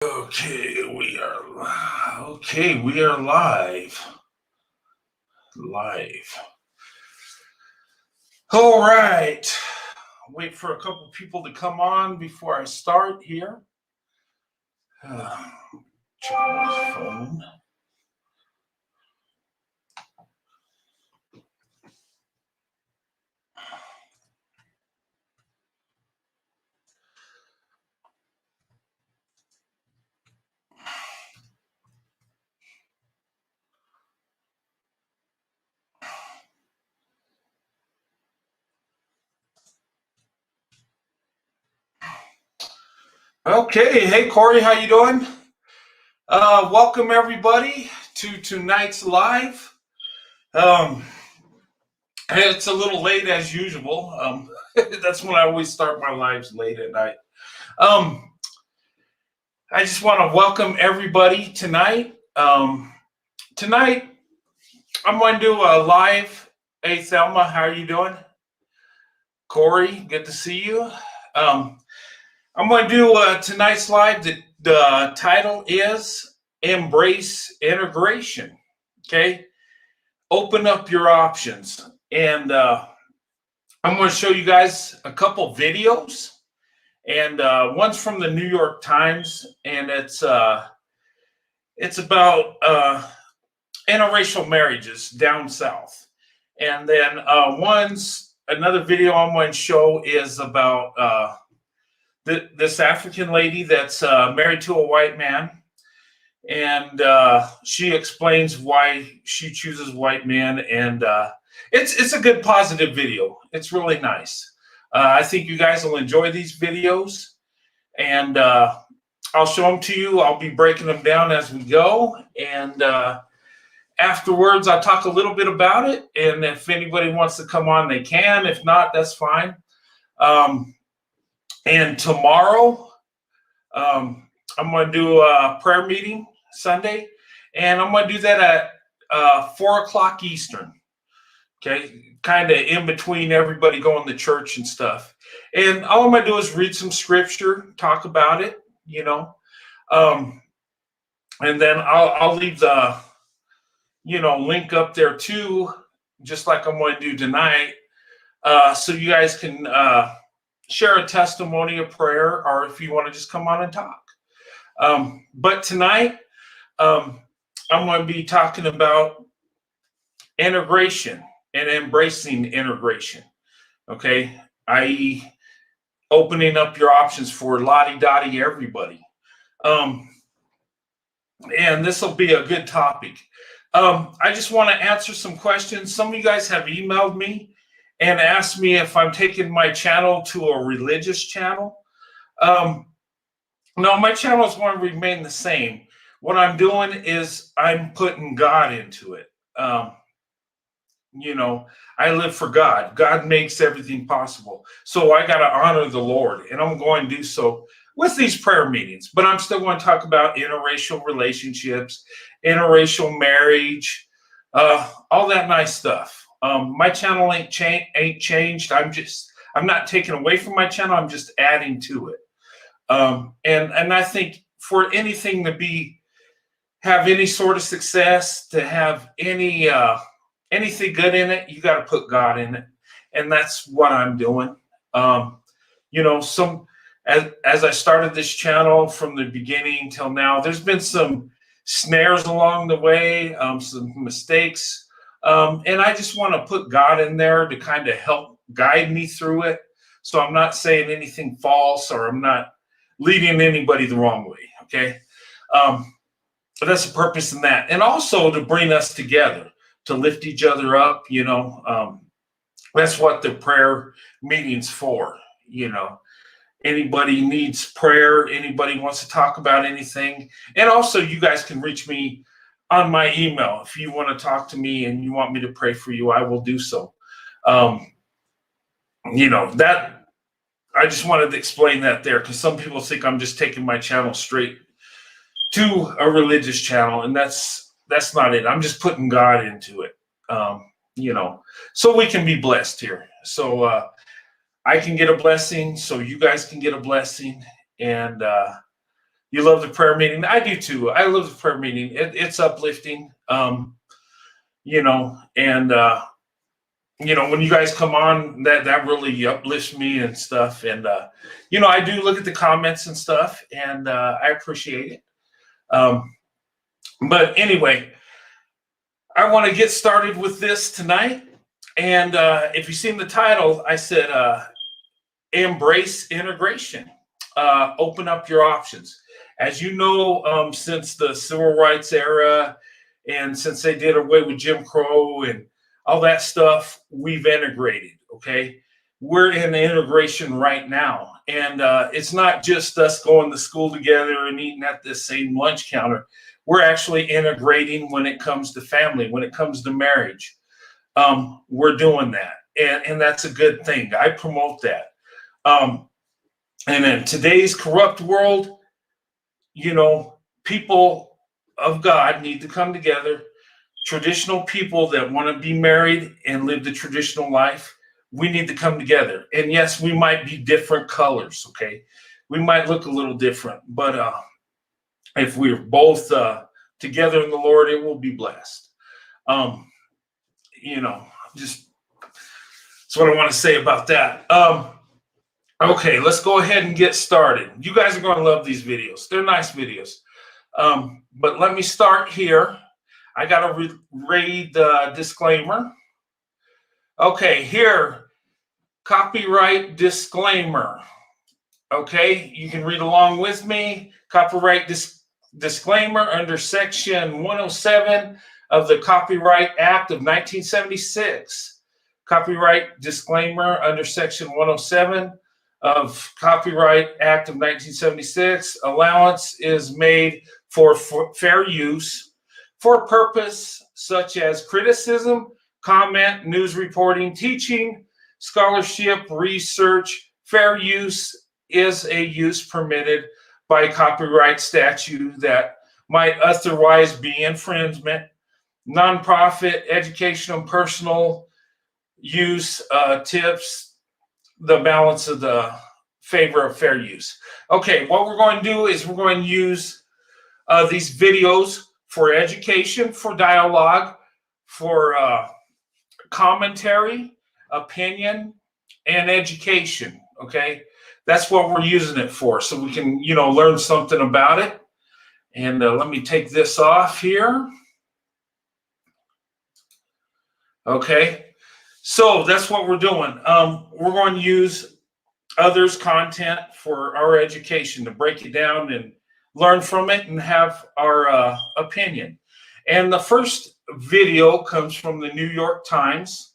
We are live. All right. Wait for a couple people to come on before I start here. Check my phone. Okay. Hey, Corey, how you doing? Welcome everybody to tonight's live. It's a little late as usual. That's when I always start my lives late at night. I just want to welcome everybody tonight. Tonight, I'm going to do a live. Hey, Thelma, how are you doing? Corey, good to see you. I'm going to do tonight's live. The title is Embrace Integration. Okay? Open up your options. And I'm going to show you guys a couple videos. And one's from the New York Times, and it's about interracial marriages down south. And then another video I'm going to show is about this African lady that's married to a white man. And she explains why she chooses white men. And it's a good positive video. It's really nice. I think you guys will enjoy these videos. And I'll show them to you. I'll be breaking them down as we go. And afterwards, I'll talk a little bit about it. And if anybody wants to come on, they can. If not, that's fine. And tomorrow, I'm going to do a prayer meeting Sunday. And I'm going to do that at 4 o'clock Eastern. Okay, kind of in between everybody going to church and stuff. And all I'm going to do is read some scripture, talk about it, and then I'll leave the, link up there too, just like I'm going to do tonight, so you guys can share a testimony, a prayer, or if you want to just come on and talk. But tonight, I'm going to be talking about integration and embracing integration, okay? I.e., opening up your options for lottie-dottie everybody. And this will be a good topic. I just want to answer some questions. Some of you guys have emailed me and asked me if I'm taking my channel to a religious channel. No, my channel is going to remain the same. What I'm doing is I'm putting God into it. I live for God. God makes everything possible. So I got to honor the Lord, and I'm going to do so with these prayer meetings. But I'm still going to talk about interracial relationships, interracial marriage, all that nice stuff. My channel ain't changed. I'm not taking away from my channel. I'm just adding to it. And I think for anything to have any sort of success, to have anything good in it, you got to put God in it. And that's what I'm doing. As I started this channel from the beginning till now, there's been some snares along the way, some mistakes. And I just want to put God in there to kind of help guide me through it. So I'm not saying anything false, or I'm not leading anybody the wrong way. Okay. But that's the purpose in that. And also to bring us together, to lift each other up, that's what the prayer meeting's for. Anybody needs prayer, anybody wants to talk about anything. And also you guys can reach me on my email. If you want to talk to me and you want me to pray for you, I will do so. That I just wanted to explain that there, because some people think I'm just taking my channel straight to a religious channel, and that's not it. I'm just putting God into it, so we can be blessed here. So I can get a blessing, so you guys can get a blessing, and You love the prayer meeting. I do too. I love the prayer meeting. It's uplifting. You know, and you know, when you guys come on, that really uplifts me and stuff. And you know, I do look at the comments and stuff, and I appreciate it. But anyway, I want to get started with this tonight. And if you've seen the title, I said, embrace integration. Open up your options. As you know, since the civil rights era, and since they did away with Jim Crow and all that stuff, we've integrated, okay? We're in integration right now. And it's not just us going to school together and eating at the same lunch counter. We're actually integrating when it comes to family, when it comes to marriage. We're doing that. And that's a good thing. I promote that. And in today's corrupt world, you know, people of God need to come together. Traditional people that want to be married and live the traditional life, we need to come together. And yes, we might be different colors, okay? We might look a little different, but if we're both together in the Lord, it will be blessed. You know, just that's what I want to say about that. Okay, let's go ahead and get started. You guys are going to love these videos. They're nice videos. But let me start here. I got to read the disclaimer. Okay, here, copyright disclaimer. Okay, you can read along with me. Copyright disclaimer under Section 107 of the Copyright Act of 1976. Copyright disclaimer under Section 107 of Copyright Act of 1976. Allowance is made for fair use for a purpose such as criticism, comment, news reporting, teaching, scholarship, research. Fair use is a use permitted by copyright statute that might otherwise be infringement. Nonprofit, educational, personal use tips the balance of the favor of fair use. Okay, what we're going to do is we're going to use these videos for education, for dialogue, for commentary, opinion, and education. Okay, that's what we're using it for, so we can, you know, learn something about it. And let me take this off here. Okay, so that's what we're doing. We're going to use others' content for our education to break it down and learn from it and have our opinion. And the first video comes from the New York Times.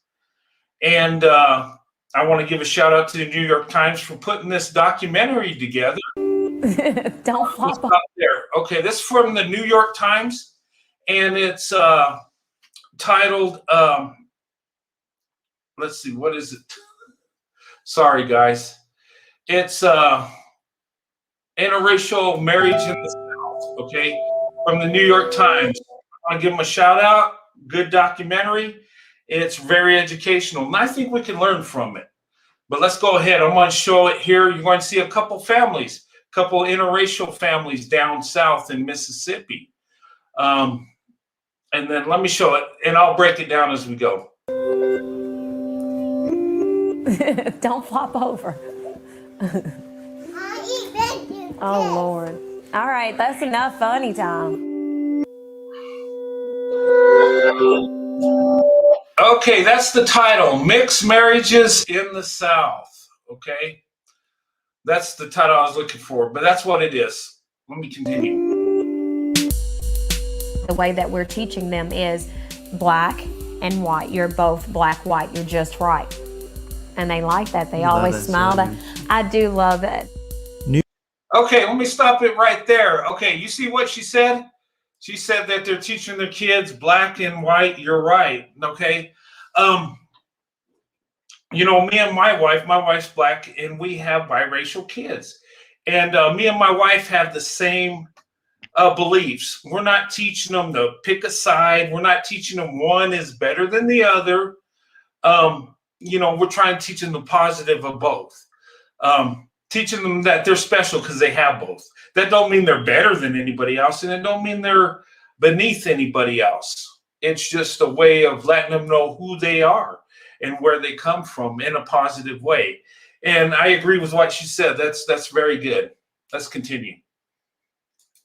And I want to give a shout out to the New York Times for putting this documentary together. Don't flop up there. Okay, this is from the New York Times, and it's titled, let's see, what is it? Sorry, guys. It's Interracial Marriage in the South, okay, from the New York Times. I want to give them a shout out. Good documentary. It's very educational, and I think we can learn from it. But let's go ahead. I'm going to show it here. You're going to see a couple families, a couple interracial families down south in Mississippi. And then let me show it, and I'll break it down as we go. Don't flop over. Oh, Lord. All right, that's enough funny time. Okay, that's the title, Mixed Marriages in the South. Okay, that's the title I was looking for, but that's what it is. Let me continue. The way that we're teaching them is black and white. You're both black, white. You're just right. And they like that. They always smile. I do love it. Okay, let me stop it right there. Okay, you see what she said? She said that they're teaching their kids black and white. You're right. Okay. You know, me and my wife's black, and we have biracial kids. And me and my wife have the same beliefs. We're not teaching them to pick a side. We're not teaching them one is better than the other. You know, we're trying to teach them the positive of both. Teaching them that they're special because they have both. That don't mean they're better than anybody else, and it don't mean they're beneath anybody else. It's just a way of letting them know who they are and where they come from in a positive way. And I agree with what she said. That's very good. Let's continue.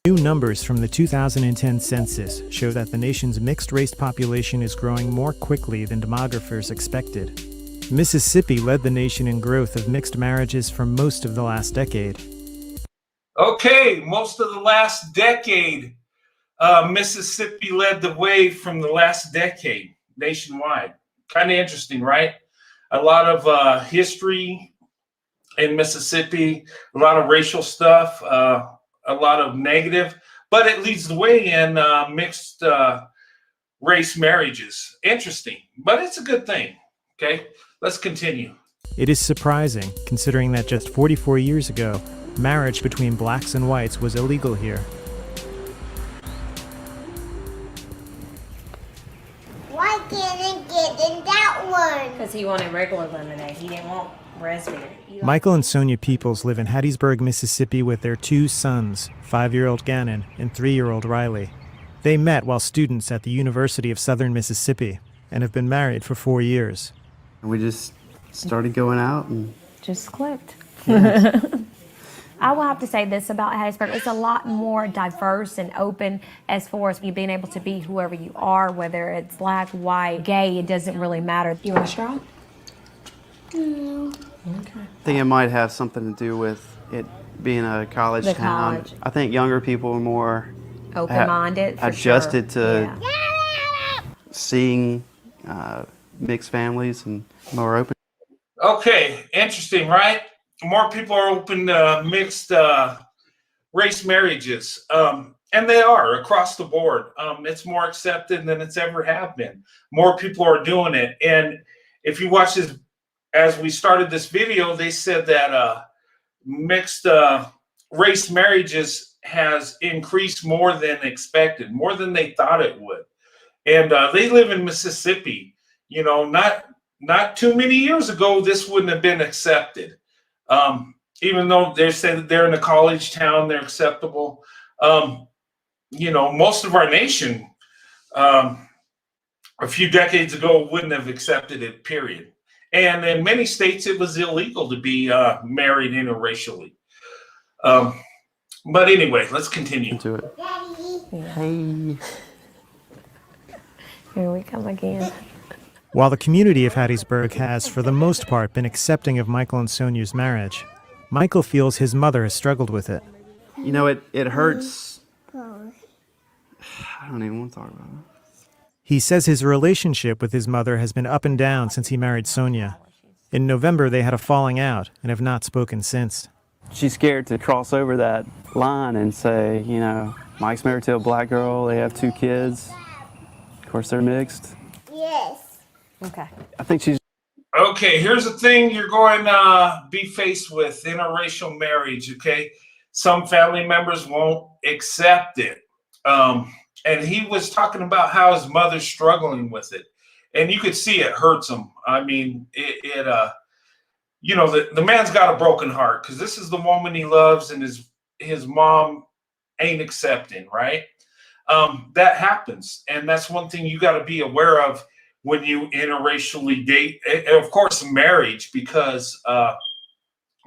New numbers from the 2010 census show that the nation's mixed-race population is growing more quickly than demographers expected. Mississippi led the nation in growth of mixed marriages for most of the last decade. Okay, most of the last decade, Mississippi led the way from the last decade nationwide. Kind of interesting, right? A lot of history in Mississippi, a lot of racial stuff, a lot of negative, but it leads the way in mixed race marriages. Interesting, but it's a good thing. Okay, let's continue. It is surprising, considering that just 44 years ago, marriage between blacks and whites was illegal here. Why can't I get in that one? Because he wanted regular lemonade. He didn't want raspberry. Michael and Sonia Peoples live in Hattiesburg, Mississippi with their 2 sons, 5-year-old Gannon and 3-year-old Riley. They met while students at the University of Southern Mississippi and have been married for 4 years. We just started going out and Just clicked. I will have to say this about Hattiesburg. It's a lot more diverse and open as far as you being able to be whoever you are, whether it's black, white, gay, it doesn't really matter. You want a straw? No. Okay. I think it might have something to do with it being a college The town. college. I think younger people are more Open-minded, for adjusted sure. to seeing mixed families and more open. Okay, interesting, right? More people are open to mixed race marriages, and they are across the board. It's more accepted than it's ever have been. More people are doing it, and if you watch this, as we started this video, they said that mixed race marriages has increased more than expected, more than they thought it would. And they live in Mississippi. You know, not too many years ago, this wouldn't have been accepted. Even though they say that they're in a college town, they're acceptable. You know, most of our nation, a few decades ago, wouldn't have accepted it, period. And in many states, it was illegal to be married interracially. But anyway, let's continue. Into it. Yeah. Hey. Here we come again. While the community of Hattiesburg has, for the most part, been accepting of Michael and Sonia's marriage, Michael feels his mother has struggled with it. You know, it hurts. I don't even want to talk about it. He says his relationship with his mother has been up and down since he married Sonia. In November, they had a falling out and have not spoken since. She's scared to cross over that line and say, you know, Mike's married to a black girl, they have 2 kids. Of course, they're mixed. Yes. Okay. I think she's Okay, here's the thing you're going to be faced with: interracial marriage. Okay, some family members won't accept it. And he was talking about how his mother's struggling with it, and you could see it hurts him. I mean, you know, the man's got a broken heart because this is the woman he loves, and his mom ain't accepting, right? That happens, and that's one thing you got to be aware of when you interracially date, and of course marriage, because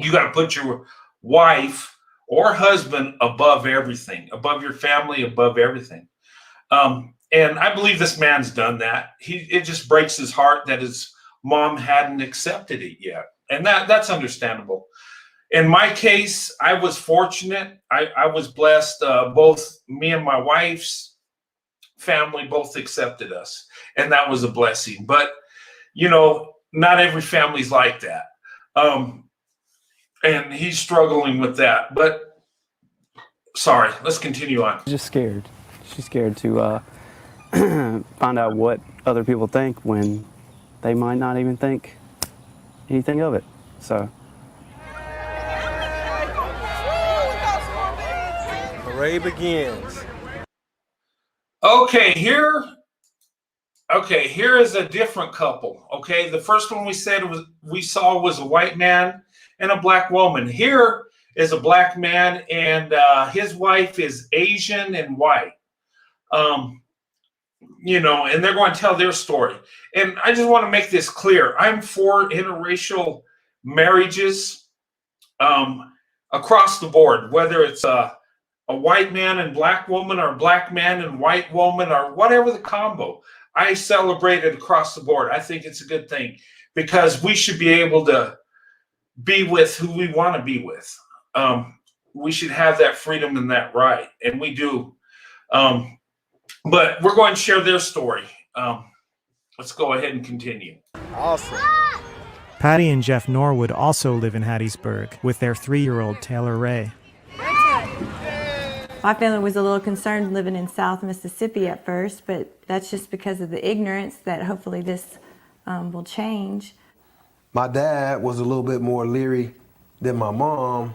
you got to put your wife or husband above everything, above your family, above everything. And I believe this man's done that. It just breaks his heart that his mom hadn't accepted it yet, and that's understandable. In my case, I was fortunate. I was blessed. Both me and my wife's family both accepted us, and that was a blessing. But, you know, not every family's like that. And he's struggling with that. But, sorry, let's continue on. just scared. She's scared to find out what other people think when they might not even think anything of it. So. Parade begins. Okay, here is a different couple. Okay, the first one we saw was a white man and a black woman. Here is a black man, and his wife is Asian and white. You know, and they're going to tell their story. And I just want to make this clear. I'm for interracial marriages across the board, whether it's a white man and black woman, or a black man and white woman, or whatever the combo. I celebrate it across the board. I think it's a good thing because we should be able to be with who we want to be with. We should have that freedom and that right, and we do. But we're going to share their story. Let's go ahead and continue. Awesome. Patty and Jeff Norwood also live in Hattiesburg with their 3-year-old Taylor Ray. My family was a little concerned living in South Mississippi at first, but that's just because of the ignorance that hopefully this will change. My dad was a little bit more leery than my mom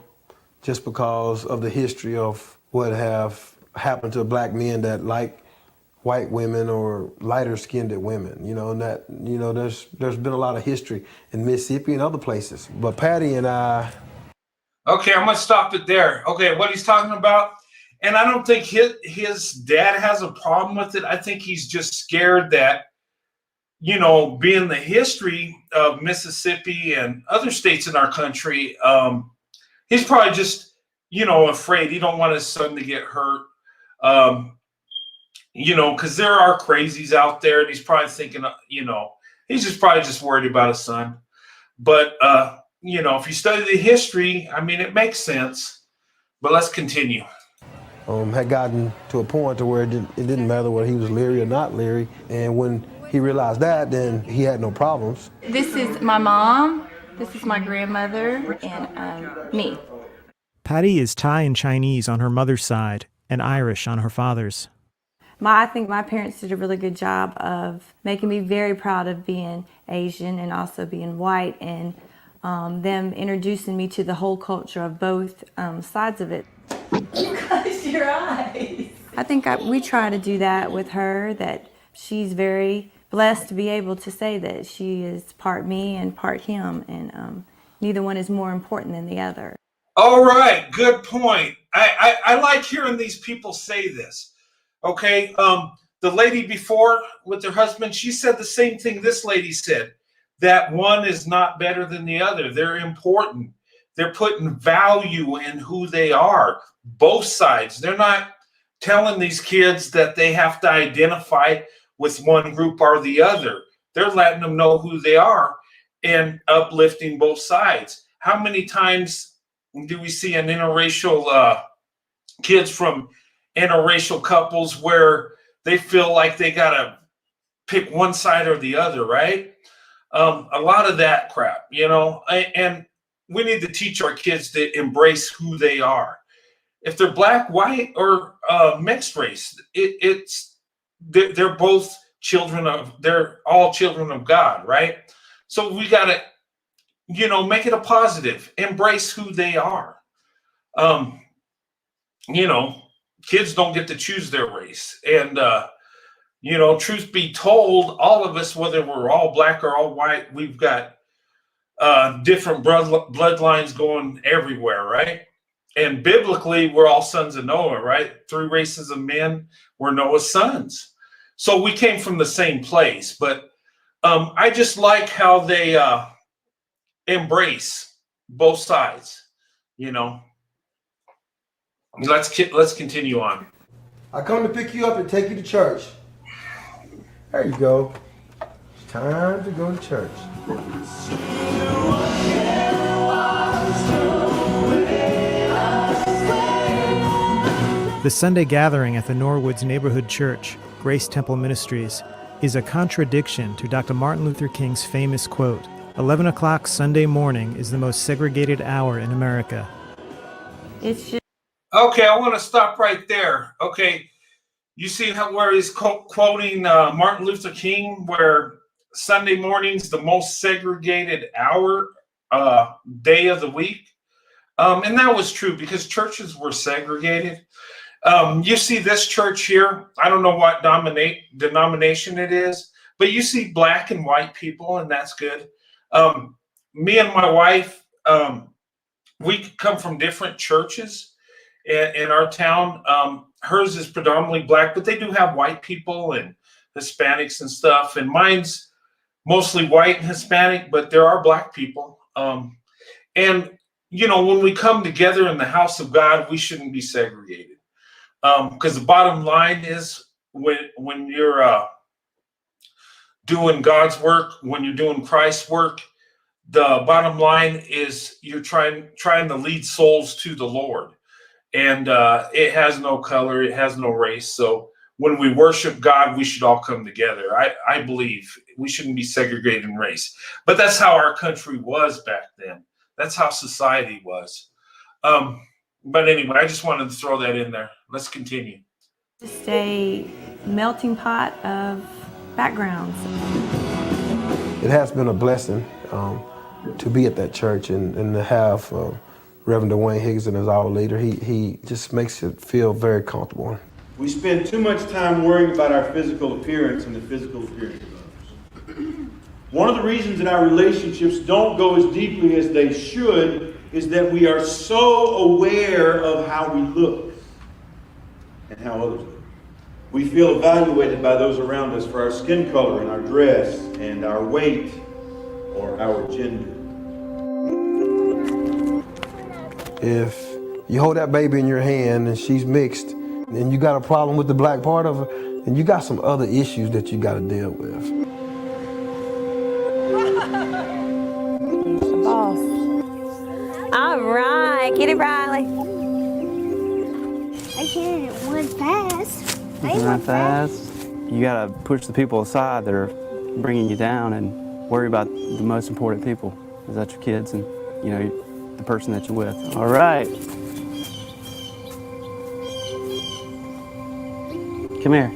just because of the history of what have happened to black men that like white women or lighter skinned women, you know, and that, you know, there's been a lot of history in Mississippi and other places. But Patty and I. Okay, I'm going to stop it there. Okay, what he's talking about, and I don't think his dad has a problem with it. I think he's just scared that, you know, being the history of Mississippi and other states in our country, he's probably just, you know, afraid. He don't want his son to get hurt. You know, because there are crazies out there, and he's probably thinking, you know, he's just probably just worried about his son. But, you know, if you study the history, I mean, it makes sense. But let's continue. Had gotten to a point to where it didn't matter whether he was leery or not leery. And when he realized that, then he had no problems. This is my mom, this is my grandmother, and me. Patty is Thai and Chinese on her mother's side and Irish on her father's. I think my parents did a really good job of making me very proud of being Asian and also being white, and them introducing me to the whole culture of both sides of it. You closed your eyes. I think we try to do that with her, that she's very blessed to be able to say that she is part me and part him, and neither one is more important than the other. All right, good point. I like hearing these people say this. Okay, the lady before with her husband, she said the same thing this lady said, that one is not better than the other. They're important. They're putting value in who they are, both sides. They're not telling these kids that they have to identify with one group or the other. They're letting them know who they are and uplifting both sides. How many times do we see an interracial kids from interracial couples where they feel like they gotta pick one side or the other, right? A lot of that crap, you know, and we need to teach our kids to embrace who they are. If they're black, white, or mixed race, they're both they're all children of God, right? So we gotta, you know, make it a positive, embrace who they are. You know, kids don't get to choose their race. And, you know, truth be told, all of us, whether we're all black or all white, we've got different bloodlines going everywhere, right? And biblically, we're all sons of Noah, right? 3 races of men were Noah's sons. So we came from the same place. But I just like how they embrace both sides, you know. Let's continue on. I come to pick you up and take you to church. There you go. It's time to go to church. The Sunday gathering at the Norwoods Neighborhood Church, Grace Temple Ministries, is a contradiction to Dr. Martin Luther King's famous quote, 11 o'clock Sunday morning is the most segregated hour in America. It's just Okay, I want to stop right there. Okay, you see where he's quoting Martin Luther King, where Sunday morning's the most segregated hour, day of the week. And that was true because churches were segregated. You see this church here, I don't know what denomination it is, but you see black and white people, and that's good. Me and my wife, we come from different churches in our town. Hers is predominantly black, but they do have white people and Hispanics and stuff. And mine's mostly white and Hispanic, but there are black people. And when we come together in the house of God, we shouldn't be segregated. Because the bottom line is when you're doing God's work, when you're doing Christ's work, the bottom line is you're trying to lead souls to the Lord. And it has no color, it has no race. So when we worship God, we should all come together. I believe we shouldn't be segregated in race. But that's how our country was back then. That's how society was. But anyway, I just wanted to throw that in there. Let's continue. Just a melting pot of backgrounds. It has been a blessing to be at that church and to have Reverend Dwayne Higgins as our leader. He just makes it feel very comfortable. We spend too much time worrying about our physical appearance and the physical appearance of others. One of the reasons that our relationships don't go as deeply as they should is that we are so aware of how we look and how others look. We feel evaluated by those around us for our skin color and our dress and our weight or our gender. If you hold that baby in your hand and she's mixed and you got a problem with the black part of her, then you got some other issues that you got to deal with. The boss. All right, get it, Riley. I did it one fast. Not fast. You gotta push the people aside that are bringing you down and worry about the most important people. Is that your kids and the person that you're with? All right. Come here.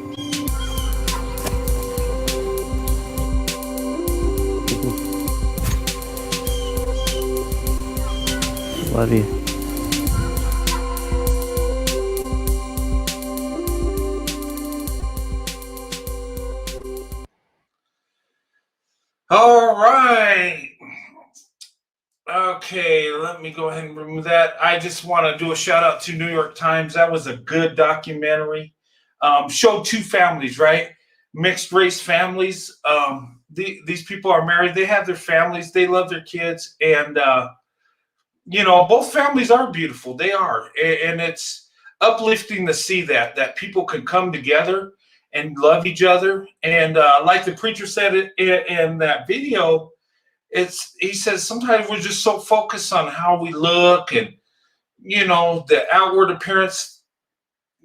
Love you. All right. Okay, let me go ahead and remove that. I just want to do a shout out to New York Times. That was a good documentary. Showed two families, right? Mixed race families. These people are married. They have their families. They love their kids. And, both families are beautiful. They are. And it's uplifting to see that people can come together and love each other. And like the preacher said in that video, he says sometimes we're just so focused on how we look and the outward appearance,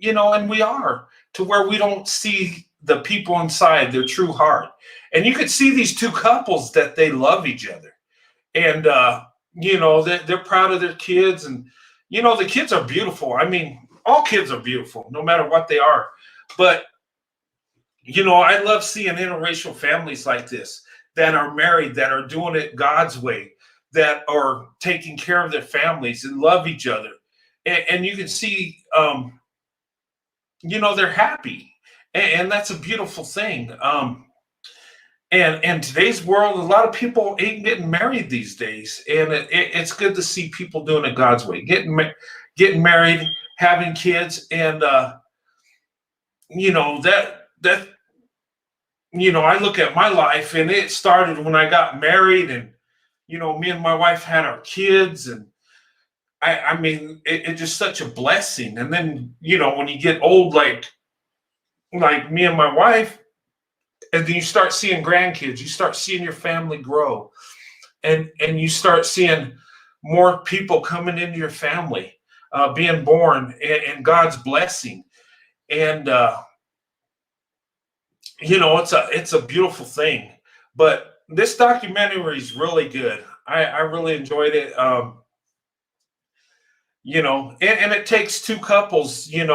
and we are, to where we don't see the people inside, their true heart. And you could see these two couples that they love each other, and they're proud of their kids, and the kids are beautiful. I mean, all kids are beautiful no matter what they are. But I love seeing interracial families like this that are married, that are doing it God's way, that are taking care of their families and love each other. And you can see, they're happy. And that's a beautiful thing. And in today's world, a lot of people ain't getting married these days. And it's good to see people doing it God's way, getting married, having kids. And, I look at my life, and it started when I got married, and, me and my wife had our kids, and I mean, it's just such a blessing. And then, when you get old, like me and my wife, and then you start seeing grandkids, you start seeing your family grow, and you start seeing more people coming into your family, being born, and God's blessing. And, it's a beautiful thing. But this documentary is really good. I really enjoyed it. And it takes two couples, you had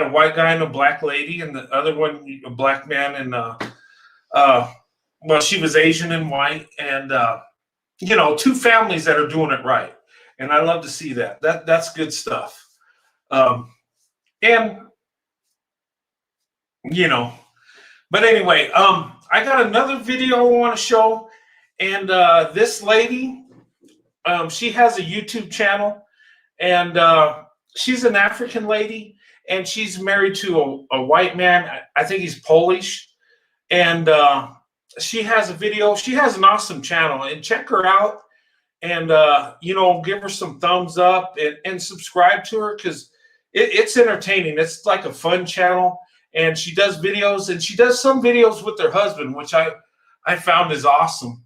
a white guy and a black lady, and the other one, a black man, and she was Asian and white, and two families that are doing it right. And I love to see that. That's good stuff. But anyway, I got another video I want to show, and this lady, She has a YouTube channel, and she's an African lady, and she's married to a white man. I think he's Polish, and she has a video. She has an awesome channel, and check her out, and give her some thumbs up and subscribe to her, because it's entertaining. It's like a fun channel, and she does videos, and she does some videos with her husband, which I found is awesome.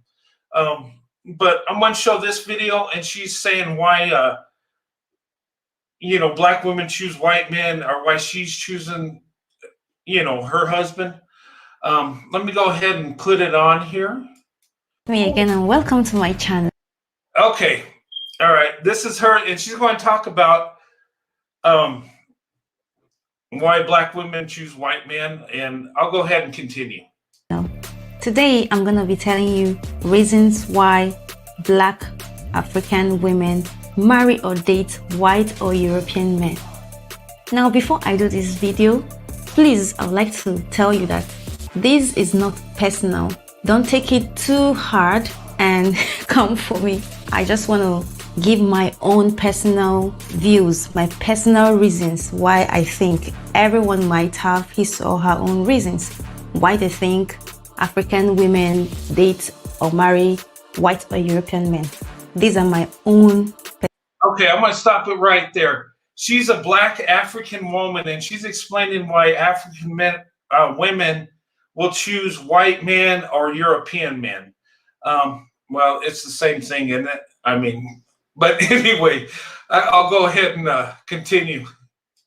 But I'm going to show this video, and she's saying why black women choose white men, or why she's choosing her husband. Let me go ahead and put it on here. Me again, and welcome to my channel. Okay, all right, this is her, and she's going to talk about why black women choose white men, and I'll go ahead and continue. Today I'm going to be telling you reasons why black African women marry or date white or European men. Now, before I do this video, please, I would like to tell you that this is not personal. Don't take it too hard and come for me. I just want to give my own personal views, my personal reasons why I think everyone might have his or her own reasons why they think African women date or marry white or European men. These are my own. Okay, I'm going to stop it right there. She's a black African woman, and she's explaining why African women will choose white men or European men. Well, it's the same thing, isn't it? I mean, but anyway, I'll go ahead and continue.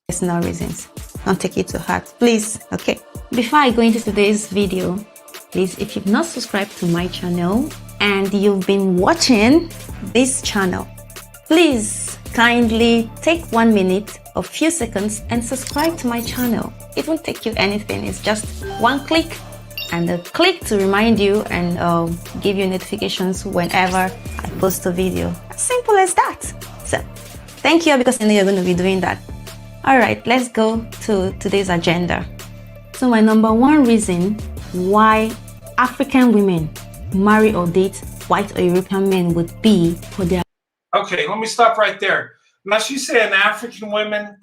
Personal reasons. Don't take it to heart, please. Okay. Before I go into today's video, please, if you've not subscribed to my channel and you've been watching this channel, please kindly take 1 minute or few seconds and subscribe to my channel. It won't take you anything. It's just one click, and a click to remind you and give you notifications whenever I post a video. As simple as that. So thank you, because I know you're going to be doing that. All right, let's go to today's agenda. So my number one reason why African women marry or date white or European men would be for their... Okay, let me stop right there. Now, she's saying African women.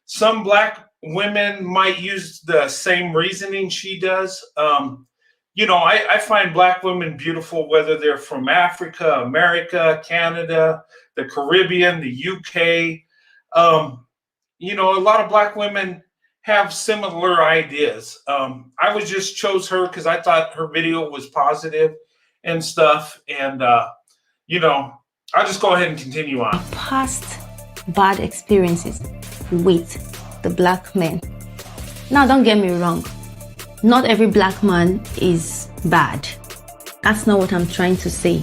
Some black women might use the same reasoning she does. I find black women beautiful, whether they're from Africa, America, Canada, the Caribbean, the UK. A lot of black women have similar ideas. I was just chose her because I thought her video was positive and stuff. And, I'll just go ahead and continue on. Past bad experiences with the black men. Now, don't get me wrong. Not every black man is bad. That's not what I'm trying to say.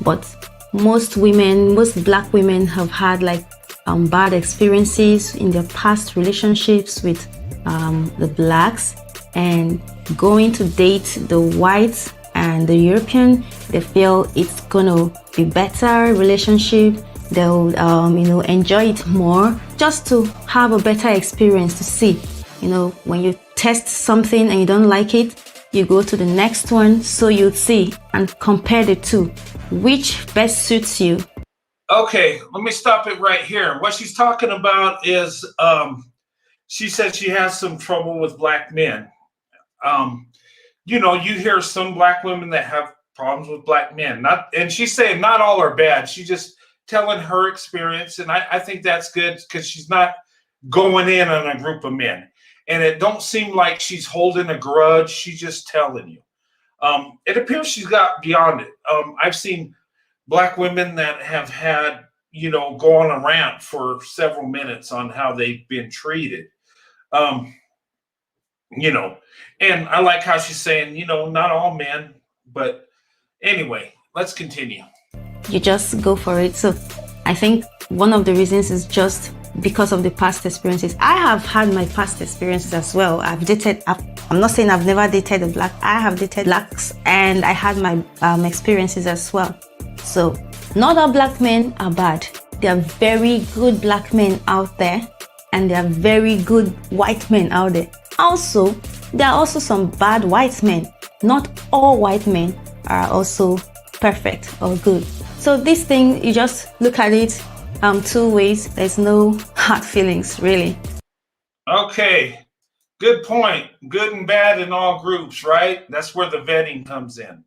But most black women have had bad experiences in their past relationships with the blacks, and going to date the whites and the European, they feel it's gonna be better relationship. They'll enjoy it more, just to have a better experience, to see when you test something and you don't like it, you go to the next one, so you see and compare the two, which best suits you. Okay, let me stop it right here. What she's talking about is she said she has some trouble with black men. You hear some black women that have problems with black men. And she's saying not all are bad. She's just telling her experience, and I think that's good, because she's not going in on a group of men. And it don't seem like she's holding a grudge. She's just telling you. It appears she's got beyond it. I've seen black women that have had, go on a rant for several minutes on how they've been treated. And I like how she's saying, not all men, but anyway, let's continue. You just go for it. So I think one of the reasons is just because of the past experiences. I have had my past experiences as well. I'm not saying I've never dated a black. I have dated blacks, and I had my experiences as well. So not all black men are bad. There are very good black men out there, and there are very good white men out there. Also, there are also some bad white men. Not all white men are also perfect or good. So this thing, you just look at it two ways. There's no hard feelings, really. Okay, good point. Good and bad in all groups, right? That's where the vetting comes in.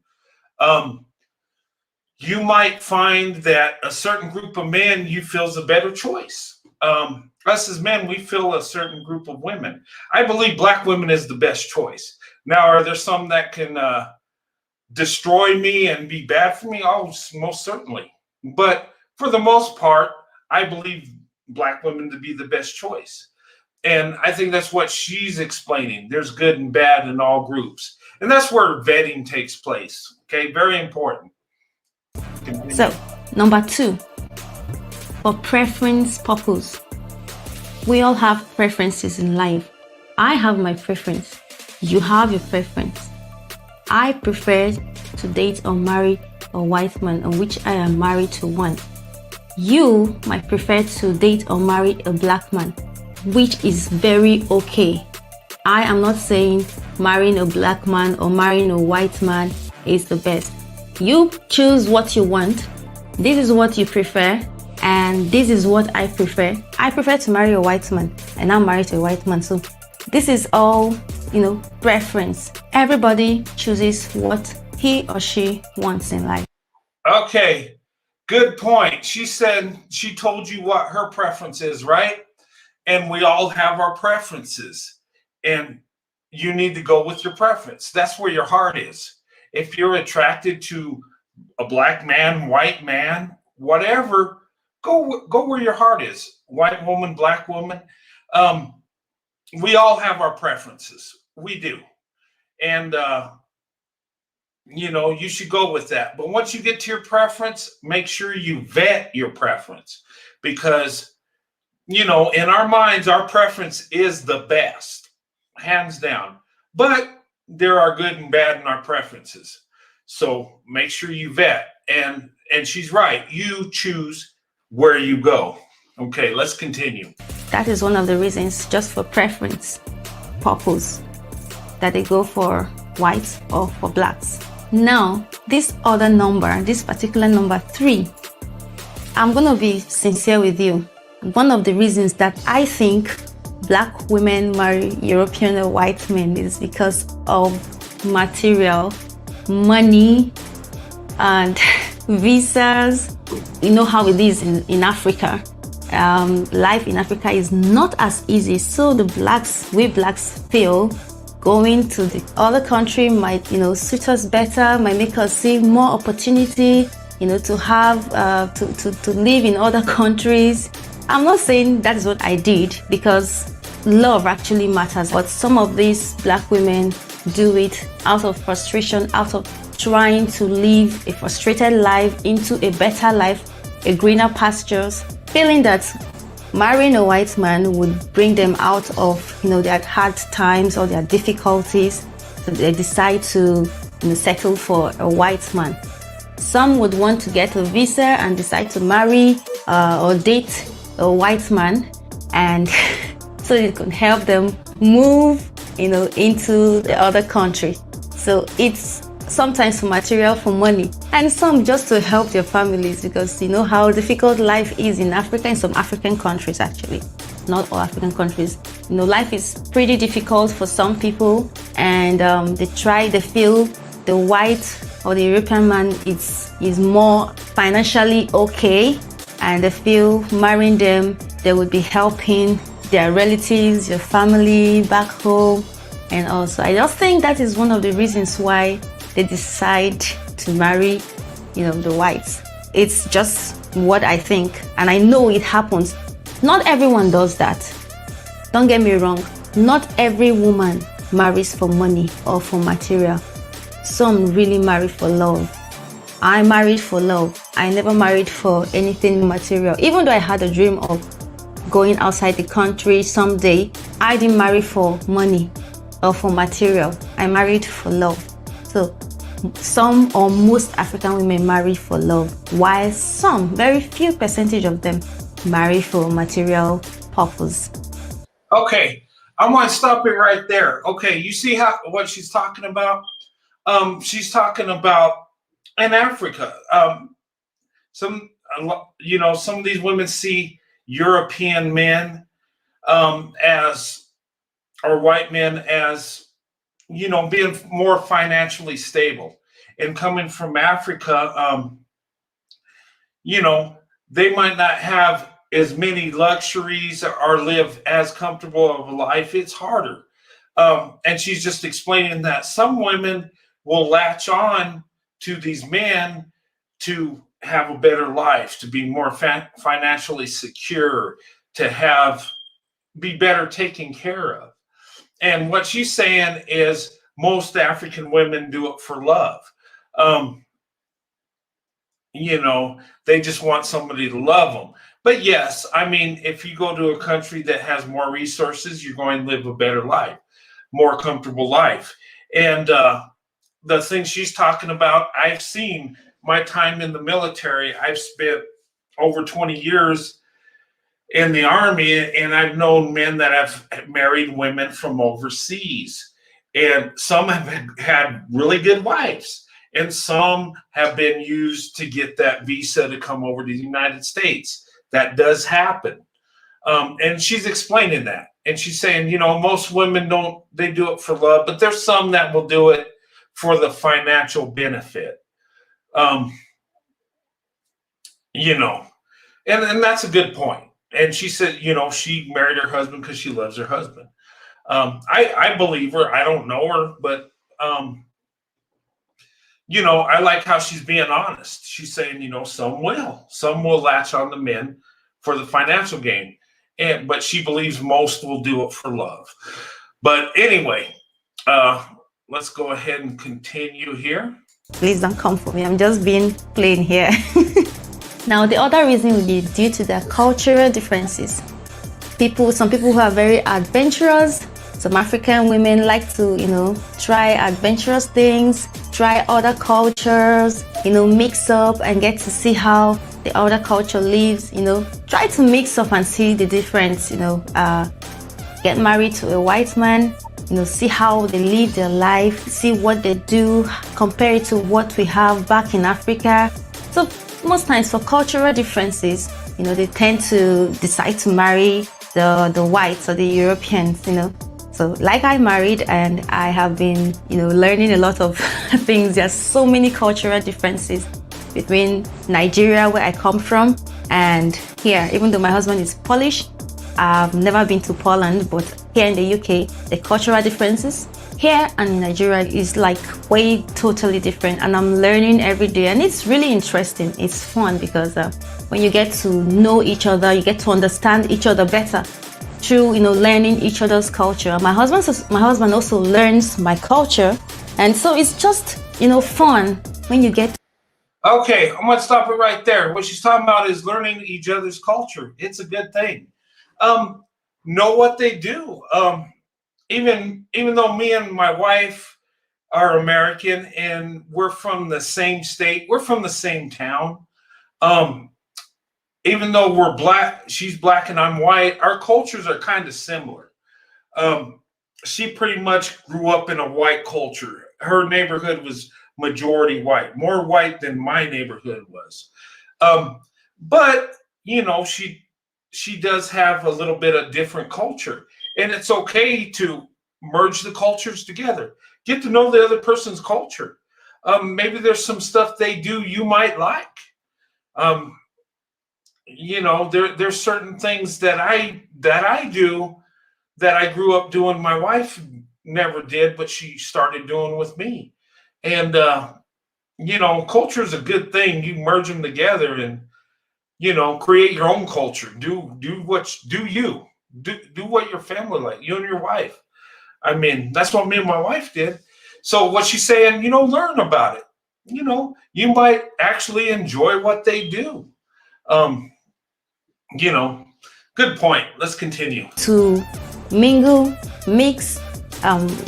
You might find that a certain group of men you feel is a better choice. Us as men, we feel a certain group of women. I believe Black women is the best choice. Now, are there some that can destroy me and be bad for me? Oh, most certainly. But for the most part, I believe Black women to be the best choice. And I think that's what she's explaining. There's good and bad in all groups. And that's where vetting takes place. Okay, very important. So, number 2, for preference purpose. We all have preferences in life. I have my preference. You have your preference. I prefer to date or marry a white man, on which I am married to one. You might prefer to date or marry a black man, which is very okay. I am not saying marrying a black man or marrying a white man is the best. You choose what you want. This is what you prefer, and this is what I prefer. I prefer to marry a white man, and I'm married to a white man. So this is all, preference. Everybody chooses what he or she wants in life. Okay, good point. She said she told you what her preference is, right? And we all have our preferences, and you need to go with your preference. That's where your heart is. If you're attracted to a black man, white man, whatever, go where your heart is. White woman, black woman. We all have our preferences. We do. And, you should go with that. But once you get to your preference, make sure you vet your preference. Because, in our minds, our preference is the best, hands down. But there are good and bad in our preferences. So make sure you vet. And she's right. You choose where you go. Okay, let's continue. That is one of the reasons, just for preference purpose, that they go for whites or for blacks. Now, this other number, this particular number 3, I'm going to be sincere with you. One of the reasons that I think black women marry European or white men is because of material, money, and visas. You know how it is in Africa. Life in Africa is not as easy. So we blacks feel going to the other country might, suit us better, might make us see more opportunity, to have, to live in other countries. I'm not saying that is what I did, because love actually matters, but some of these black women do it out of frustration, out of trying to live a frustrated life into a better life, a greener pastures, feeling that marrying a white man would bring them out of their hard times or their difficulties. So they decide to settle for a white man. Some would want to get a visa and decide to marry or date a white man, and so it can help them move, into the other country. So it's sometimes for material, for money, and some just to help their families, because how difficult life is in Africa, in some African countries actually, not all African countries. Life is pretty difficult for some people, and they feel the white or the European man is more financially okay, and they feel marrying them, they would be helping their relatives, your family back home. And also, I just think that is one of the reasons why they decide to marry, the whites. It's just what I think, and I know it happens. Not everyone does that. Don't get me wrong. Not every woman marries for money or for material. Some really marry for love. I married for love. I never married for anything material. Even though I had a dream of going outside the country someday, I didn't marry for money or for material. I married for love. So some or most African women marry for love, while some, very few percentage of them, marry for material purpose. Okay, I'm going to stop it right there. Okay, you see what she's talking about? She's talking about in Africa. Some some of these women see European men as, or white men as, being more financially stable. And coming from Africa, they might not have as many luxuries or live as comfortable of a life. It's harder. And she's just explaining that some women will latch on to these men to have a better life, to be more financially secure, to be better taken care of. And what she's saying is most African women do it for love. They just want somebody to love them. But yes, I mean, if you go to a country that has more resources, you're going to live a better life, more comfortable life. And the thing she's talking about, I've seen my time in the military. I've spent over 20 years in the Army, and I've known men that have married women from overseas. And some have had really good wives, and some have been used to get that visa to come over to the United States. That does happen. And she's explaining that. And she's saying, most women they do it for love, but there's some that will do it for the financial benefit. And that's a good point. And she said, she married her husband because she loves her husband. I believe her. I don't know her, but I like how she's being honest. She's saying, some will latch on to men for the financial gain, but she believes most will do it for love. But anyway, let's go ahead and continue here. Please don't come for me. I'm just being plain here. Now, the other reason would be due to their cultural differences. Some people who are very adventurous. Some African women like to, try adventurous things, try other cultures, mix up and get to see how the other culture lives, try to mix up and see the difference, get married to a white man, see how they live their life, see what they do, compare it to what we have back in Africa. So most times for cultural differences, they tend to decide to marry the whites or the Europeans, So like I married, and I have been, learning a lot of things. There's so many cultural differences between Nigeria, where I come from, and here. Even though my husband is Polish, I've never been to Poland, but here in the UK, the cultural differences here and in Nigeria is like way totally different, and I'm learning every day, and it's really interesting. It's fun because when you get to know each other, you get to understand each other better through learning each other's culture. My husband also learns my culture, and so it's just fun when you get. Okay, I'm gonna stop it right there. What she's talking about is learning each other's culture. It's a good thing. Know what they do. Even though me and my wife are American and we're from the same state, we're from the same town. Even though we're black, she's black and I'm white, our cultures are kind of similar. She pretty much grew up in a white culture. Her neighborhood was majority white, more white than my neighborhood was. But she does have a little bit of different culture, and it's okay to merge the cultures together. Get to know the other person's culture. Maybe there's some stuff they do you might like. There's certain things that I do that I grew up doing. My wife never did, but she started doing with me. And culture is a good thing. You merge them together and create your own culture. Do what your family like. You and your wife. I mean, that's what me and my wife did. So what she's saying, learn about it. You might actually enjoy what they do. Good point. Let's continue. To mingle, mix,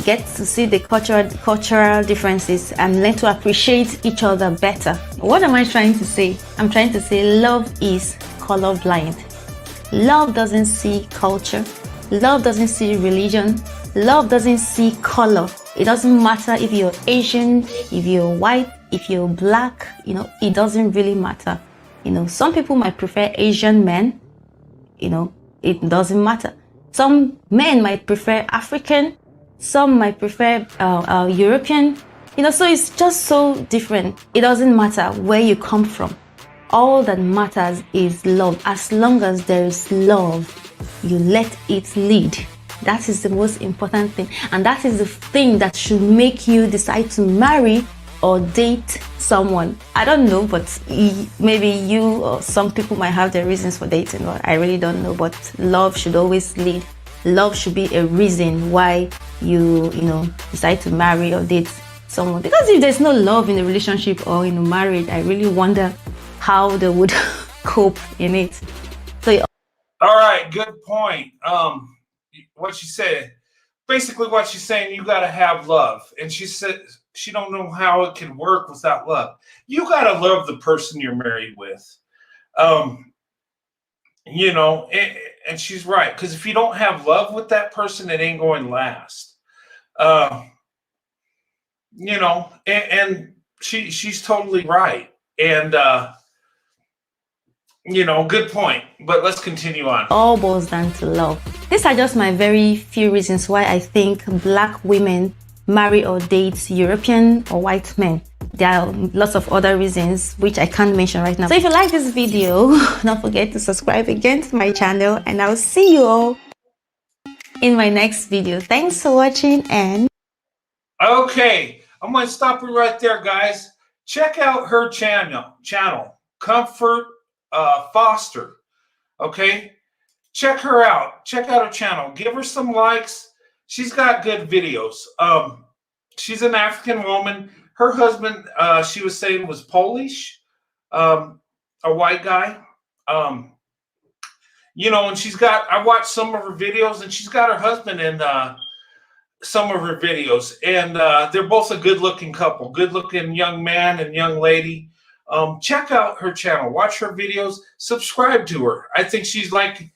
get to see the cultural differences and learn to appreciate each other better. What am I trying to say? I'm trying to say love is colorblind. Love doesn't see culture. Love doesn't see religion. Love doesn't see color. It doesn't matter if you're Asian, if you're white, if you're black, it doesn't really matter. Some people might prefer Asian men. It doesn't matter. Some men might prefer African. Some might prefer European. So it's just so different. It doesn't matter where you come from. All that matters is love. As long as there is love, you let it lead. That is the most important thing. And that is the thing that should make you decide to marry or date someone. I don't know, but maybe you or some people might have their reasons for dating, but I really don't know. But love should always lead. Love should be a reason why you decide to marry or date someone. Because if there's no love in the relationship or in a marriage, I really wonder how they would cope in it. All right, good point. What she said, basically what she's saying, you got to have love. And she said she don't know how it can work without love. You got to love the person you're married with. And she's right. Because if you don't have love with that person, it ain't going to last. And she's totally right. And, good point. But let's continue on. All boils down to love. These are just my very few reasons why I think Black women marry or date European or white men. There are lots of other reasons which I can't mention right now. So if you like this video, don't forget to subscribe again to my channel, and I'll see you all in my next video. Thanks for watching. And okay, I'm going to stop you right there, guys. Check out her channel, Comfort Foster. Okay, check her out. Check out her channel. Give her some likes. She's got good videos. She's an African woman. Her husband, she was saying, was Polish, a white guy. And I watched some of her videos, and she's got her husband in some of her videos, and they're both a good-looking couple, good-looking young man and young lady. Check out her channel, watch her videos, subscribe to her. I think she's like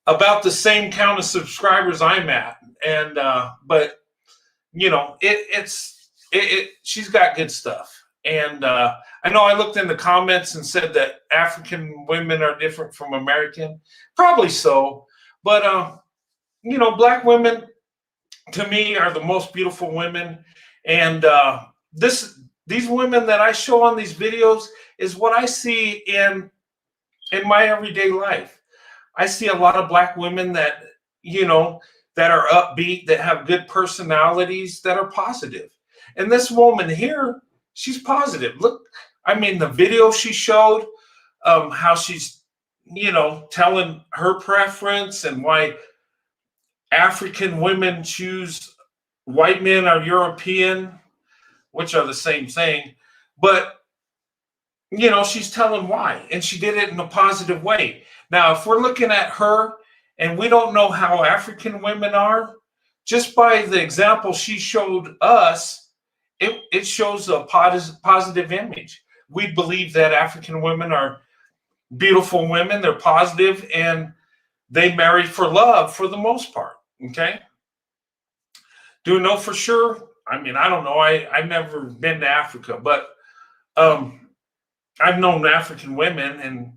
about the same count of subscribers I'm at, and but she's got good stuff. And I know I looked in the comments and said that African women are different from American. Probably so, but Black women to me are the most beautiful women, and these women that I show on these videos is what I see in my everyday life. I see a lot of Black women that that are upbeat, that have good personalities, that are positive. And this woman here, she's positive. Look, I mean, the video she showed, how she's telling her preference and why African women choose white men or European, which are the same thing. But, she's telling why. And she did it in a positive way. Now, if we're looking at her and we don't know how African women are, just by the example she showed us, it shows a positive image. We believe that African women are beautiful women. They're positive, and they marry for love for the most part. Okay. Do you know for sure? I mean, I don't know. I've never been to Africa, but I've known African women, and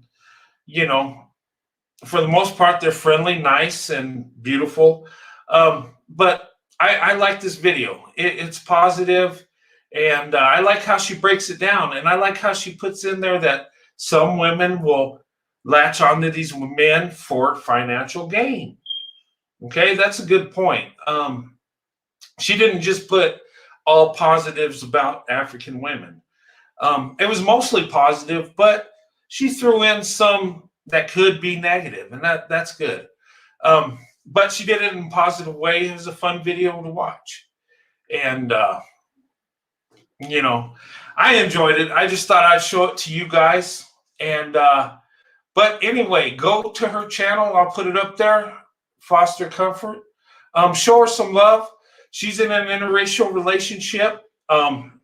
for the most part, they're friendly, nice, and beautiful. But I like this video. It's positive, and I like how she breaks it down, and I like how she puts in there that some women will latch onto these men for financial gain. Okay, that's a good point. She didn't just put all positives about African women. It was mostly positive, but she threw in some that could be negative, and that's good. But she did it in a positive way. It was a fun video to watch. And, I enjoyed it. I just thought I'd show it to you guys. And, but anyway, go to her channel. I'll put it up there, Foster Comfort. Show her some love. She's in an interracial relationship. I'm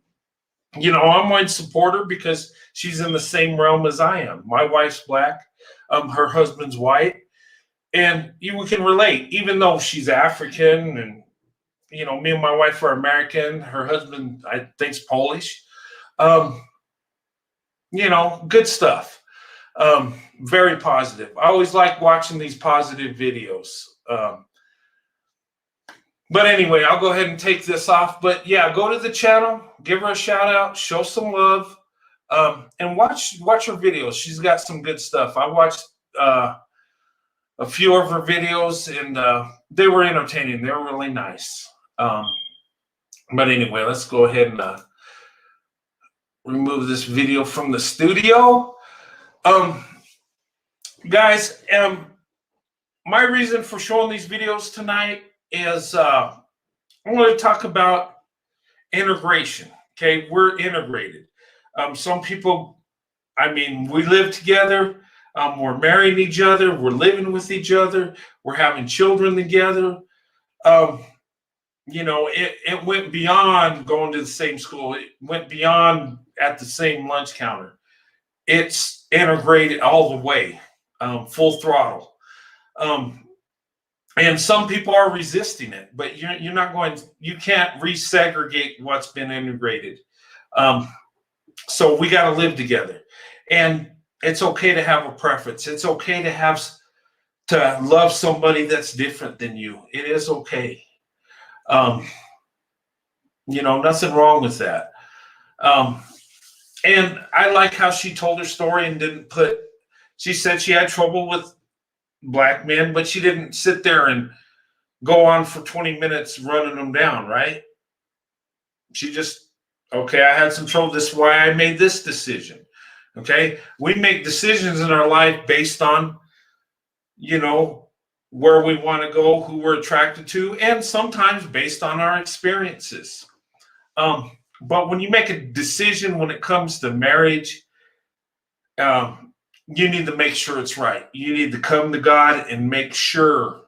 going to support her because she's in the same realm as I am. My wife's Black. Her husband's white. And we can relate, even though she's African, and, me and my wife are American. Her husband, I think, is Polish. Good stuff. Very positive. I always like watching these positive videos. But anyway, I'll go ahead and take this off. But yeah, go to the channel, give her a shout out, show some love, and watch her videos. She's got some good stuff. I watched a few of her videos, and they were entertaining. They were really nice. But anyway, let's go ahead and remove this video from the studio. Guys, my reason for showing these videos tonight is I want to talk about integration. Okay, we're integrated. Some people, I mean, we live together. We're marrying each other. We're living with each other. We're having children together. You know, it went beyond going to the same school. It went beyond at the same lunch counter. It's integrated all the way, full throttle. And some people are resisting it, but you're not going. You can't resegregate what's been integrated. So we got to live together, and it's okay to have a preference. It's okay to love somebody that's different than you. It is okay. You know, nothing wrong with that. And I like how she told her story and didn't put. She said she had trouble with black men, but she didn't sit there and go on for 20 minutes running them down, right? She just, okay, I had some trouble. This is why I made this decision. Okay. We make decisions in our life based on, you know, where we want to go, who we're attracted to, and sometimes based on our experiences. But when you make a decision when it comes to marriage, you need to make sure it's right. You need to come to God and make sure,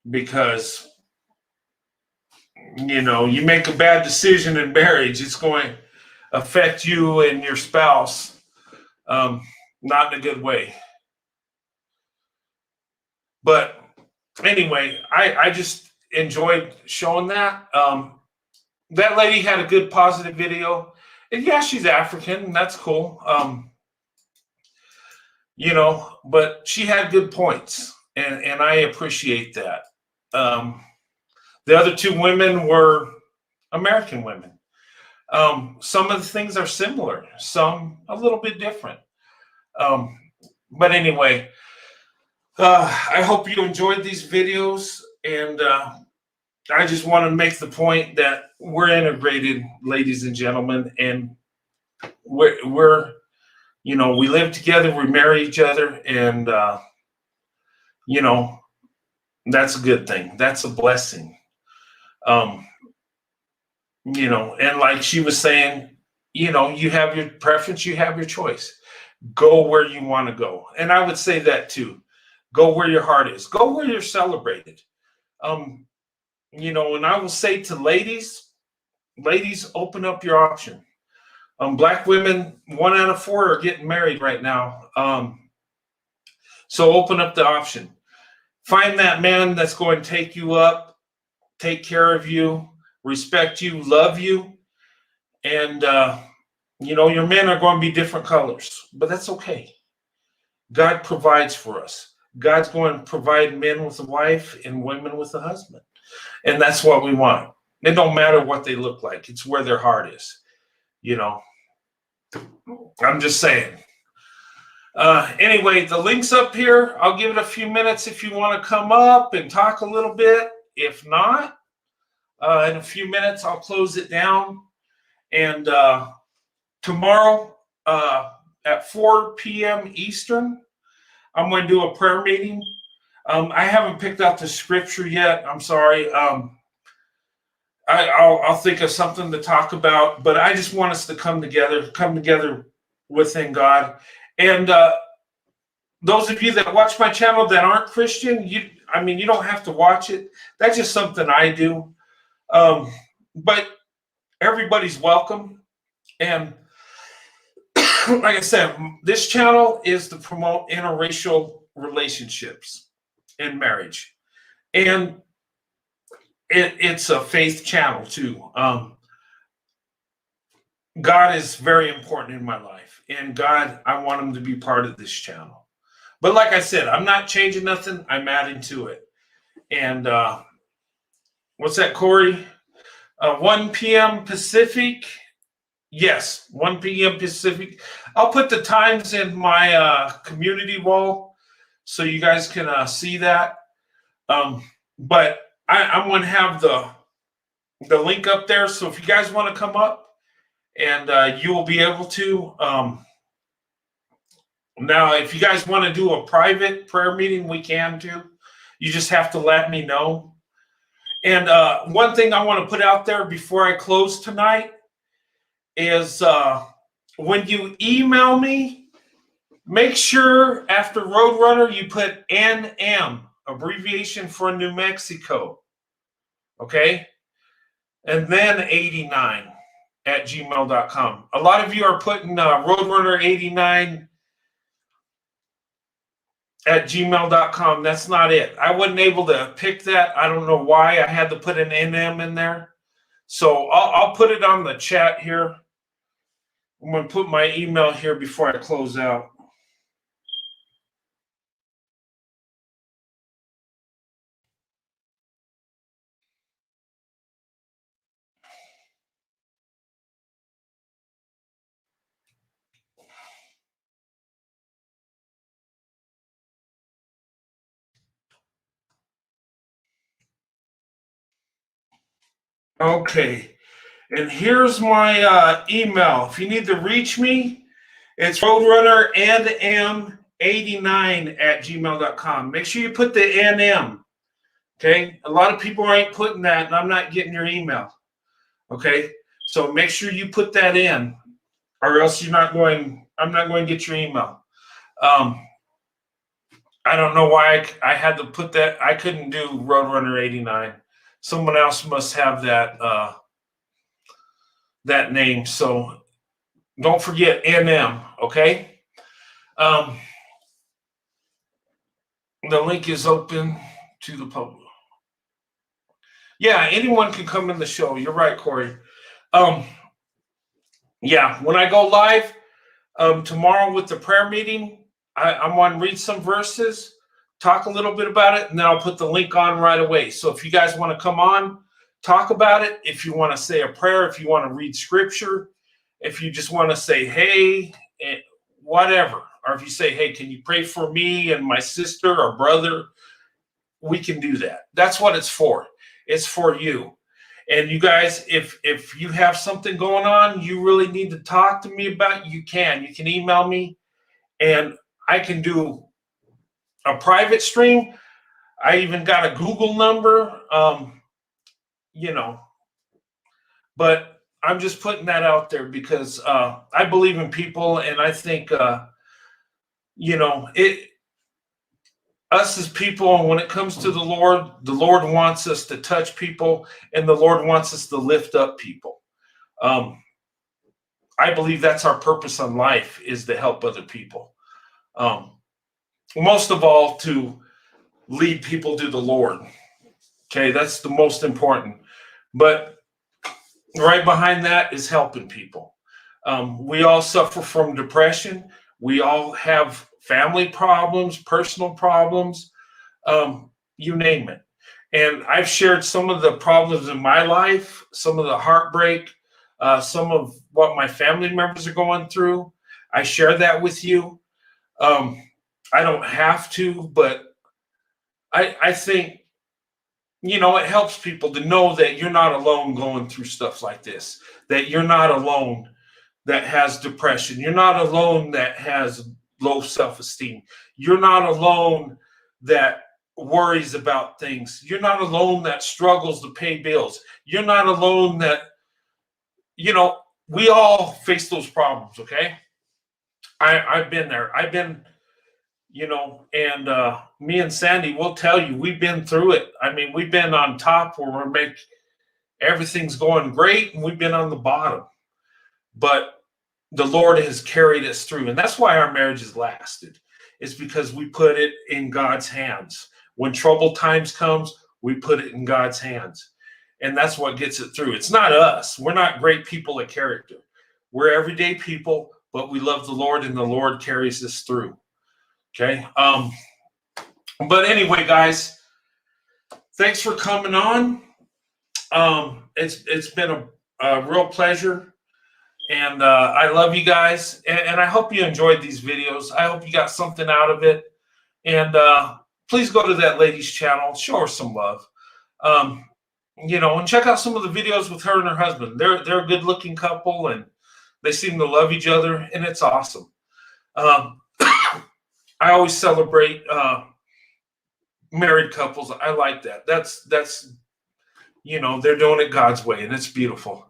because, you know, you make a bad decision in marriage, it's going to affect you and your spouse, not in a good way. But anyway, I just enjoyed showing that. That lady had a good positive video. And yeah, she's African, and that's cool. You know, but she had good points, and I appreciate that. The other two women were American women. Some of the things are similar, some a little bit different. But anyway, I hope you enjoyed these videos, and I just want to make the point that we're integrated, ladies and gentlemen, and we're you know, we live together, we marry each other, and you know, that's a good thing. That's a blessing. You know, and like she was saying, you know, you have your preference, you have your choice. Go where you want to go. And I would say that too. Go where your heart is. Go where you're celebrated. You know, and I will say to ladies, open up your option. Black women, 1 out of 4 are getting married right now. So open up the option. Find that man that's going to take you up, take care of you, respect you, love you. And, you know, your men are going to be different colors, but that's okay. God provides for us. God's going to provide men with a wife and women with a husband. And that's what we want. It don't matter what they look like. It's where their heart is. You know, I'm just saying. Anyway, the link's up here. I'll give it a few minutes if you want to come up and talk a little bit. If not, in a few minutes, I'll close it down. And tomorrow at 4 p.m. Eastern, I'm going to do a prayer meeting. I haven't picked out the scripture yet. I'm sorry. I'll think of something to talk about, but I just want us to come together within God. And those of you that watch my channel that aren't Christian, you don't have to watch it. That's just something I do. But everybody's welcome. And like I said, this channel is to promote interracial relationships in marriage. And it's a faith channel too. God is very important in my life. and God, I want them to be part of this channel. But like I said, I'm not changing nothing. I'm adding to it. And what's that, Corey? 1 p.m. Pacific. Yes, 1 p.m. Pacific. I'll put the times in my community wall so you guys can see that. But I'm going to have the link up there. So if you guys want to come up, and you will be able to. Now, if you guys want to do a private prayer meeting, we can too. You just have to let me know. And one thing I want to put out there before I close tonight is when you email me, make sure after Roadrunner you put NM, abbreviation for New Mexico. Okay? And then 89 at gmail.com. A lot of you are putting Roadrunner 89 at gmail.com. That's not it. I wasn't able to pick that. I don't know why I had to put an NM in there. So I'll put it on the chat here. I'm going to put my email here before I close out. Okay. And here's my email. If you need to reach me, it's Roadrunner and M89 at gmail.com. Make sure you put the NM. Okay. A lot of people ain't putting that, and I'm not getting your email. Okay. So make sure you put that in, or else I'm not going to get your email. I don't know why I had to put that. I couldn't do Roadrunner 89. Someone else must have that name. So don't forget NM, okay? The link is open to the public. Yeah, anyone can come in the show. You're right, Corey. Yeah, when I go live tomorrow with the prayer meeting, I'm going to read some verses, talk a little bit about it, and then I'll put the link on right away. So if you guys want to come on, talk about it. If you want to say a prayer, if you want to read scripture, if you just want to say, hey, whatever. Or if you say, hey, can you pray for me and my sister or brother? We can do that. That's what it's for. It's for you. And you guys, if you have something going on you really need to talk to me about, you can email me, and I can do a private stream. I even got a Google number, but I'm just putting that out there because I believe in people, and I think, us as people, and when it comes to the Lord wants us to touch people, and the Lord wants us to lift up people. I believe that's our purpose in life, is to help other people. Most of all, to lead people to the Lord. Okay, that's the most important. But right behind that is helping people. We all suffer from depression. We all have family problems, personal problems, you name it. And I've shared some of the problems in my life, some of the heartbreak, some of what my family members are going through. I share that with you. I don't have to, but I think, it helps people to know that you're not alone going through stuff like this, that you're not alone that has depression. You're not alone that has low self-esteem. You're not alone that worries about things. You're not alone that struggles to pay bills. You're not alone that, we all face those problems, okay? I've been there. I've been, and me and Sandy will tell you, we've been through it. I mean, we've been on top where everything's going great, and we've been on the bottom. But the Lord has carried us through, and that's why our marriage has lasted. It's because we put it in God's hands. When troubled times comes, we put it in God's hands, and that's what gets it through. It's not us. We're not great people of character. We're everyday people but we love the Lord, and the Lord carries us through. Okay. But anyway, guys, thanks for coming on. It's been a real pleasure, and I love you guys, and I hope you enjoyed these videos. I hope you got something out of it, and please go to that lady's channel, show her some love, and check out some of the videos with her and her husband. They're a good-looking couple, and they seem to love each other, and it's awesome. I always celebrate married couples. I like that. That's they're doing it God's way, and it's beautiful.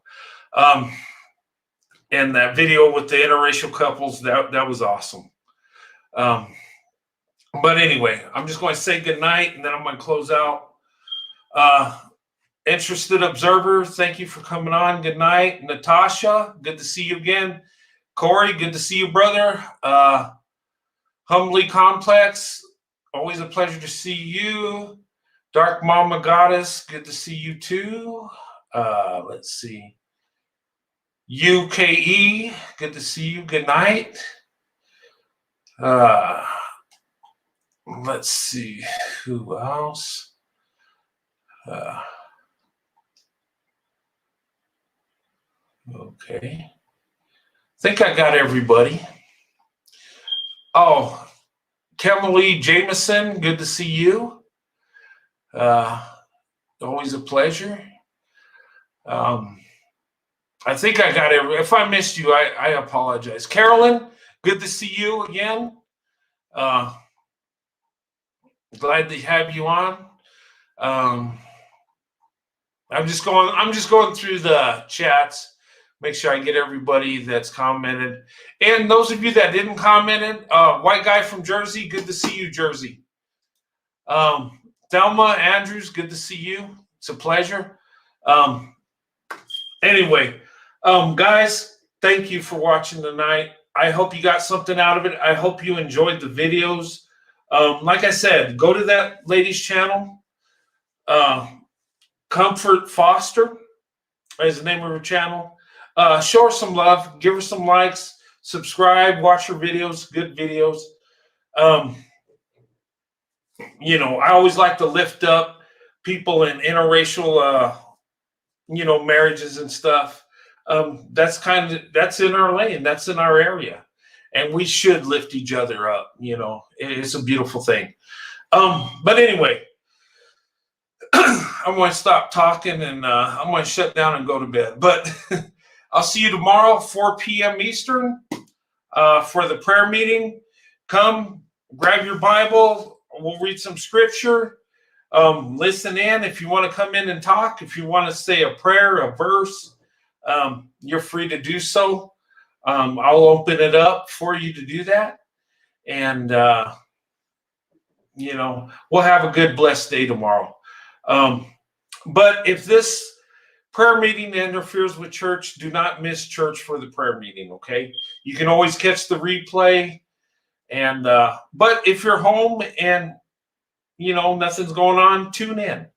And that video with the interracial couples, that was awesome. But anyway, I'm just going to say good night, and then I'm going to close out. Interested observer, thank you for coming on. Good night. Natasha, good to see you again. Corey, good to see you, brother. Humbly Complex, always a pleasure to see you. Dark Mama Goddess, good to see you too. Let's see. UKE, good to see you. Good night. Let's see. Who else? Okay. I think I got everybody. Oh, Kimberly Jameson, good to see you. Always a pleasure. I think I got every. If I missed you, I apologize. Carolyn, good to see you again. Glad to have you on. I'm just going through the chats. Make sure I get everybody that's commented. And those of you that didn't comment, white guy from Jersey, good to see you, Jersey. Thelma Andrews, good to see you. It's a pleasure. Anyway, guys, thank you for watching tonight. I hope you got something out of it. I hope you enjoyed the videos. Like I said, go to that lady's channel. Comfort Foster is the name of her channel. Show her some love, give her some likes, subscribe, watch her videos, good videos. I always like to lift up people in interracial, marriages and stuff. That's in our lane, that's in our area, and we should lift each other up. It's a beautiful thing. But anyway, I'm going to stop talking, and I'm going to shut down and go to bed. But I'll see you tomorrow, 4 p.m. Eastern, for the prayer meeting. Come, grab your Bible. We'll read some scripture. Listen in. If you want to come in and talk, if you want to say a prayer, a verse, you're free to do so. I'll open it up for you to do that. And, we'll have a good, blessed day tomorrow. But if this prayer meeting interferes with church, do not miss church for the prayer meeting, okay? You can always catch the replay. And but if you're home and nothing's going on, tune in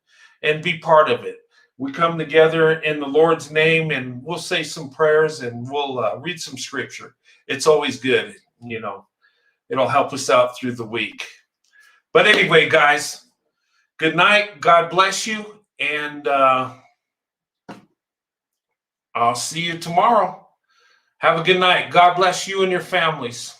and be part of it. We come together in the Lord's name, and we'll say some prayers, and we'll read some scripture. It's always good. It'll help us out through the week. But anyway, guys, good night. God bless you. And I'll see you tomorrow. Have a good night. God bless you and your families.